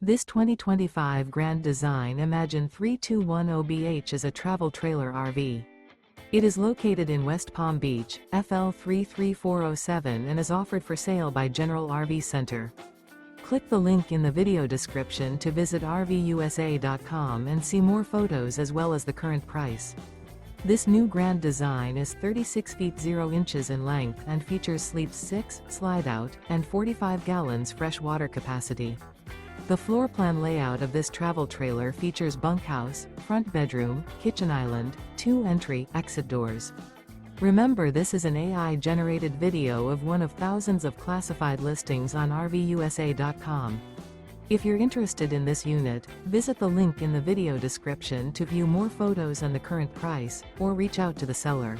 This 2025 Grand Design Imagine 3210BH is a travel trailer RV. It is located in West Palm Beach, FL 33407 and is offered for sale by General RV Center. Click the link in the video description to visit RVUSA.com and see more photos as well as the current price. This new Grand Design is 36 feet 0 inches in length and features sleeps 6, slide-out, and 45 gallons fresh water capacity. The floor plan layout of this travel trailer features bunkhouse, front bedroom, kitchen island, 2 entry/exit doors. Remember, this is an AI-generated video of one of thousands of classified listings on RVUSA.com. If you're interested in this unit, visit the link in the video description to view more photos and the current price, or reach out to the seller.